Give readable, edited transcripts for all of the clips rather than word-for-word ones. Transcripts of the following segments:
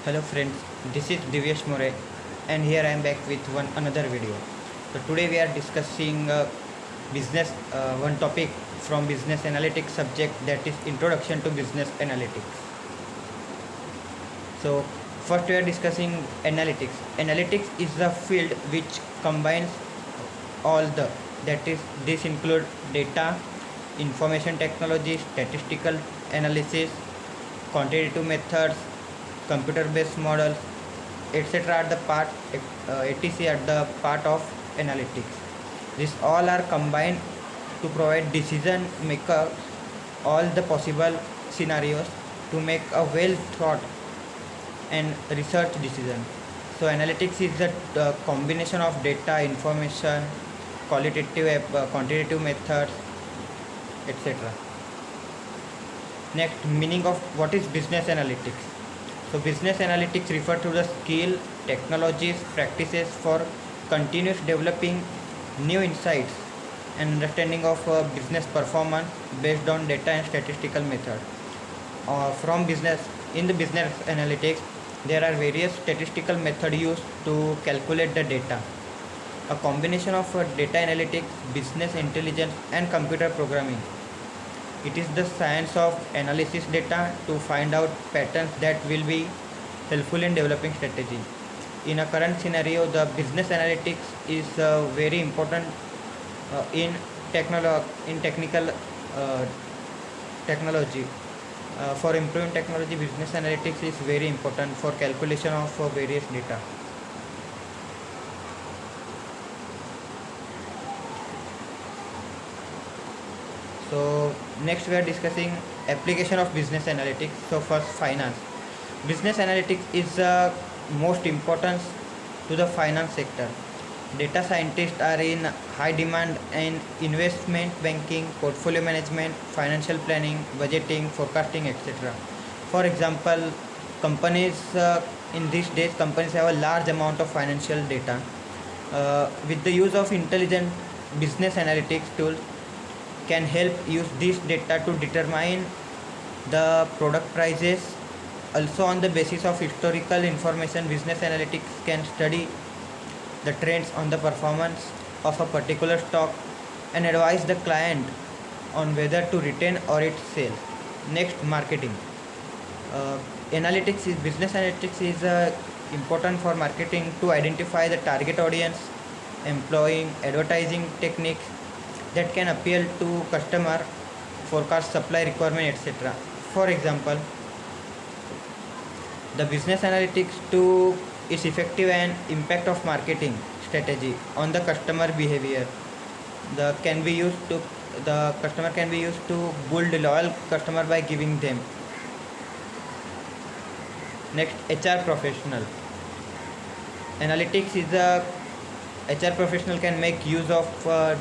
Hello friends, this is Divyesh More and here I am back with another video. So today we are discussing business one topic from business analytics subject, that is introduction to business analytics. So first we are discussing analytics. Analytics is the field which combines all the, that is, this include data, information technology, statistical analysis, quantitative methods, computer based models, etc. are the part etc. are the part of analytics. These all are combined to provide decision maker all the possible scenarios to make a well thought and research decision. So analytics is the combination of data, information, quantitative methods, etc. Next, meaning of what is business analytics. So business analytics refer to the skill, technologies, practices for continuous developing new insights and understanding of business performance based on data and statistical method. From business In the business analytics, there are various statistical methods used to calculate the data. A combination of data analytics, business intelligence, and computer programming. It is the science of analysis data to find out patterns that will be helpful in developing strategy. In a current scenario, the business analytics is very important in technical technology. For improving technology, business analytics is very important for calculation of various data. So next we are discussing application of business analytics. So first, finance. Business analytics is most important to the finance sector. Data scientists are in high demand in investment banking, portfolio management, financial planning, budgeting, forecasting, etc. For example, companies in these days companies have a large amount of financial data. With the use of intelligent business analytics tools, can help use this data to determine the product prices. Also, on the basis of historical information, business analytics can study the trends on the performance of a particular stock and advise the client on whether to retain or its sales. Next, marketing. Business analytics is important for marketing to identify the target audience, employing advertising techniques that can appeal to customer, forecast supply requirement, etc. For example, the business analytics to its effective and impact of marketing strategy on the customer behavior. The customer can be used to build loyal customer by giving them. Next, HR professional. Analytics is a HR professional can make use of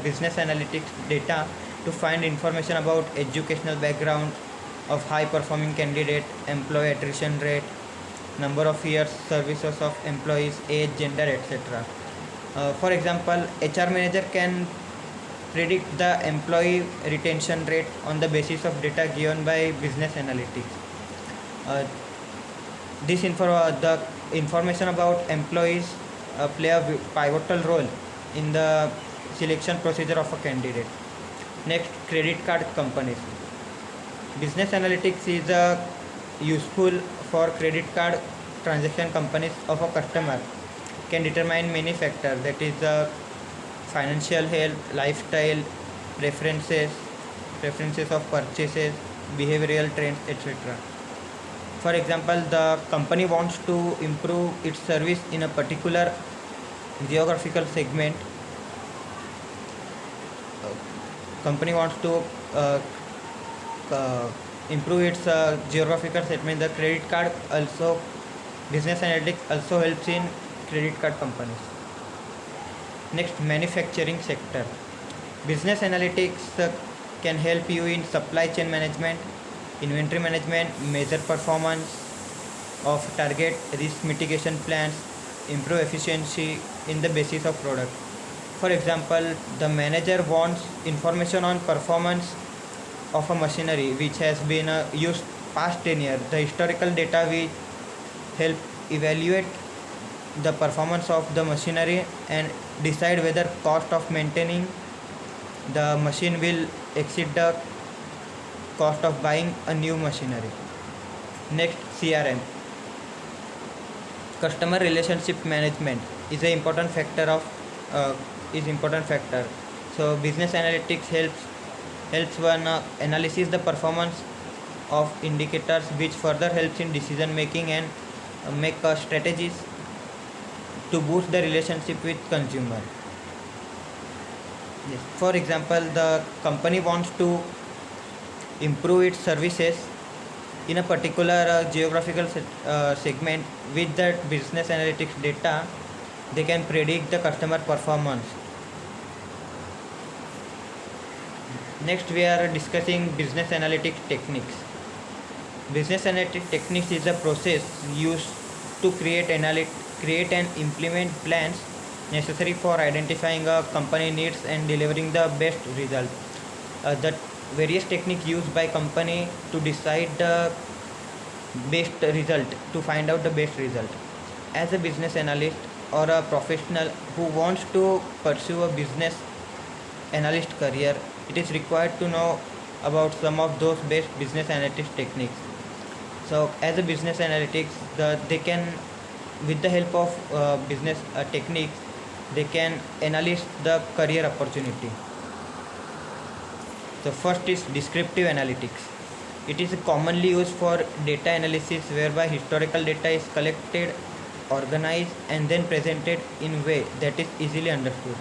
business analytics data to find information about educational background of high performing candidate, employee attrition rate, number of years services of employees, age, gender, etc. For example, HR manager can predict the employee retention rate on the basis of data given by business analytics. Uh, the information about employees play a pivotal role in the selection procedure of a candidate. Next, credit card companies. Business analytics is useful for credit card transaction. Companies of a customer can determine many factors, that is financial health, lifestyle, preferences, preferences of purchases, behavioral trends, etc. For example, the company wants to improve its service in a particular geographical segment. Company wants to improve its geographical segment. The credit card also, business analytics also helps in credit card companies. Next, manufacturing sector. Business analytics can help you in supply chain management, inventory management, measure performance of target, risk mitigation plans, improve efficiency in the basis of product. For example, the manager wants information on performance of a machinery which has been used past 10 years. The historical data help evaluate the performance of the machinery and decide whether cost of maintaining the machine will exceed the cost of buying a new machinery. Next, CRM, customer relationship management is an important factor of important factor. So business analytics helps one analysis the performance of indicators, which further helps in decision making and make strategies to boost the relationship with consumer. Yes. For example, the company wants to improve its services in a particular geographical segment. With that business analytics data, they can predict the customer performance. Next, we are discussing business analytics techniques. Business analytics techniques is a process used to create and implement plans necessary for identifying a company needs and delivering the best result. The various techniques used by company to decide the best result, to find out the best result. As a business analyst or a professional who wants to pursue a business analyst career, it is required to know about some of those best business analytics techniques. So as a business analytics, they can, with the help of business techniques, they can analyze the career opportunity. So first is descriptive analytics. It is commonly used for data analysis, whereby historical data is collected, organized, and then presented in a way that is easily understood.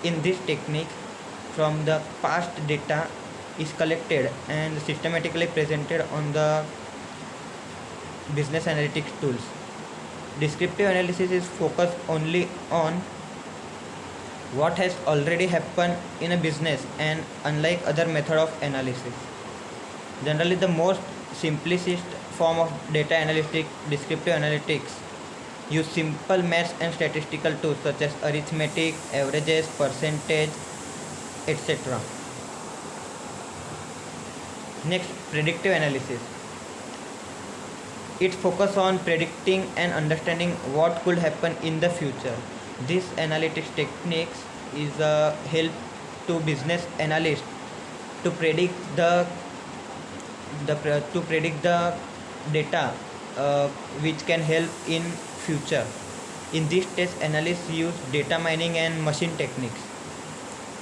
In this technique, from the past data is collected and systematically presented on the business analytics tools. Descriptive analysis is focused only on what has already happened in a business, and unlike other method of analysis. Generally, the most simplest form of data analytics, descriptive analytics, use simple maths and statistical tools such as arithmetic, averages, percentage, etc. Next, predictive analysis. It focuses on predicting and understanding what could happen in the future. This analytics techniques is a help to business analysts to predict the data which can help in future. In this test, analysts use data mining and machine techniques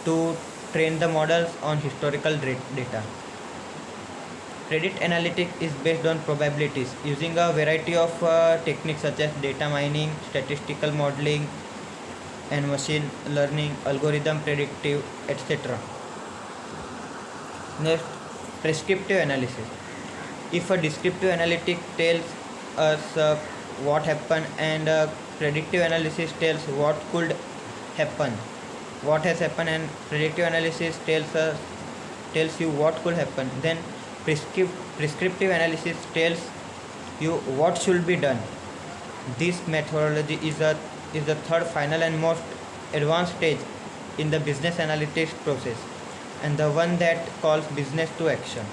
to train the models on historical data. Credit analytics is based on probabilities using a variety of techniques such as data mining, statistical modeling, and machine learning, algorithm predictive, etc. Next, prescriptive analysis. If a descriptive analytic tells us what happened, and predictive analysis tells what could happen, what has happened, and predictive analysis tells you what could happen, then prescriptive analysis tells you what should be done. This methodology is the third, final, and most advanced stage in the business analytics process, and the one that calls business to action.